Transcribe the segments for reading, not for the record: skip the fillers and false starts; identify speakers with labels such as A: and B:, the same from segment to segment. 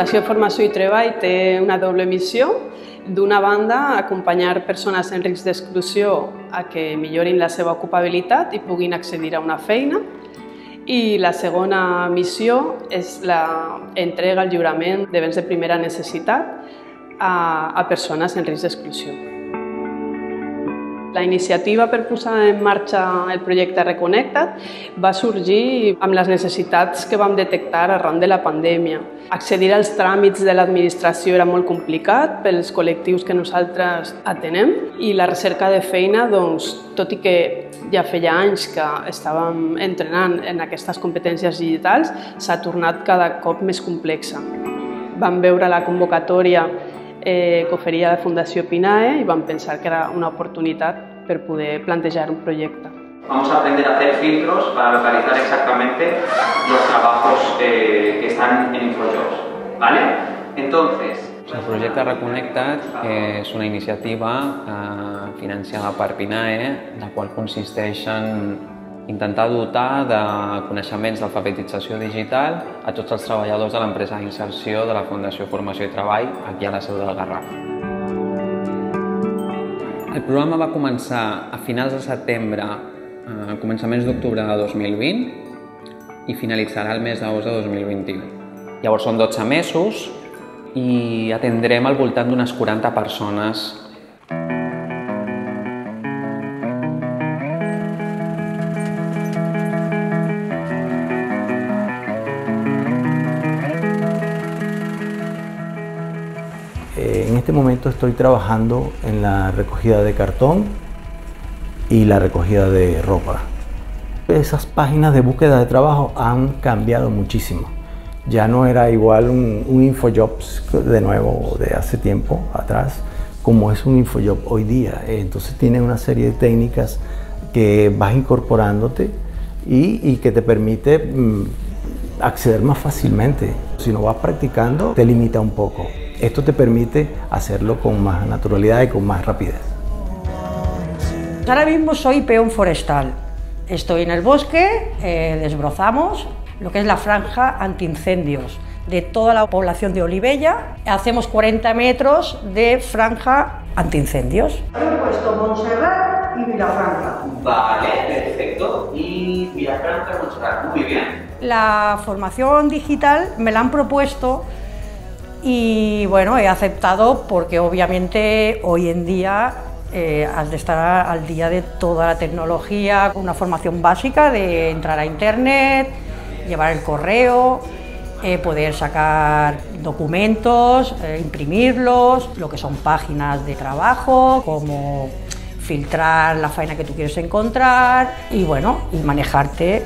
A: Fundació Formació i Treball té una doble missió. D'una banda, acompanyar persones en risc d'exclusió a que millorin la seva ocupabilitat i puguin accedir a una feina. I la segona missió és l'entrega, el lliurament de béns de primera necessitat a persones en risc d'exclusió. La iniciativa per posar en marxa el projecte Reconnecta't va sorgir amb les necessitats que vam detectar arran de la pandèmia. Accedir als tràmits de l'administració era molt complicat pels col·lectius que nosaltres atenem i la recerca de feina, tot i que ja feia anys que estàvem entrenant en aquestes competències digitals, s'ha tornat cada cop més complexa. Vam veure la convocatòria que oferia la Fundació PINAE y vam pensar que era una oportunidad para poder plantear un proyecto.
B: Vamos a aprender a hacer filtros para localizar exactamente los trabajos que están en InfoJobs, ¿vale? Entonces,
C: el projecte Reconnecta't és una iniciativa financiada per PINAE, la qual consisteix en intentar dotar de coneixements d'alfabetització digital a tots els treballadors de l'empresa d'inserció de la Fundació Formació i Treball aquí a la seu del Garraf. El programa va començar a finals de setembre, a començaments d'octubre de 2020 i finalitzarà el mes d'agost de 2021. Llavors són 12 mesos i atendrem al voltant d'unes 40 persones.
D: En este momento estoy trabajando en la recogida de cartón y la recogida de ropa. Esas páginas de búsqueda de trabajo han cambiado muchísimo. Ya no era igual un InfoJobs de nuevo de hace tiempo atrás como es un InfoJob hoy día. Entonces tiene una serie de técnicas que vas incorporándote y que te permite acceder más fácilmente. Si no vas practicando, te limita un poco. Esto te permite hacerlo con más naturalidad y con más rapidez.
E: Ahora mismo soy peón forestal. Estoy en el bosque, desbrozamos lo que es la franja antiincendios de toda la población de Olivella. Hacemos 40 metros de franja antiincendios. He puesto Montserrat y Vilafranca.
B: Vale, perfecto. Y Vilafranca, Montserrat, muy bien.
E: La formación digital me la han propuesto y bueno, he aceptado porque obviamente hoy en día has de estar al día de toda la tecnología, una formación básica de entrar a internet, llevar el correo, poder sacar documentos, imprimirlos, lo que son páginas de trabajo, como filtrar la faena que tú quieres encontrar y bueno, y manejarte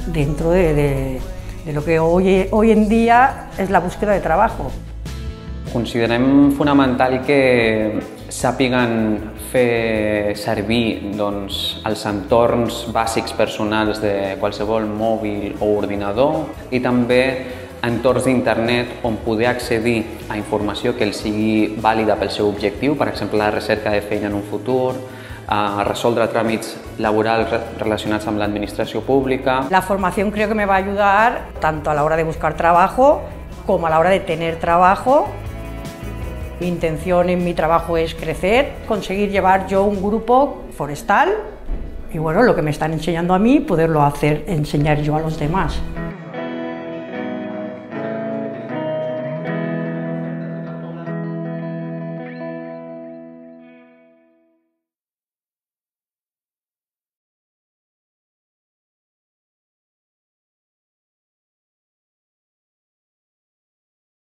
E: dentro de lo que hoy en día es la búsqueda de trabajo.
C: Considerem fonamental que sàpiguen fer servir els entorns bàsics personals de qualsevol mòbil o ordinador i també entorns d'internet on poder accedir a informació que els sigui vàlida pel seu objectiu, per exemple la recerca de feina en un futur, a resoldre tràmits laborals relacionats amb l'administració pública.
E: La formación creo que me va a ayudar tanto a la hora de buscar trabajo como a la hora de tener trabajo. Mi intención en mi trabajo es crecer, conseguir llevar yo un grupo forestal y bueno, lo que me están enseñando a mí, poderlo enseñar yo a los demás.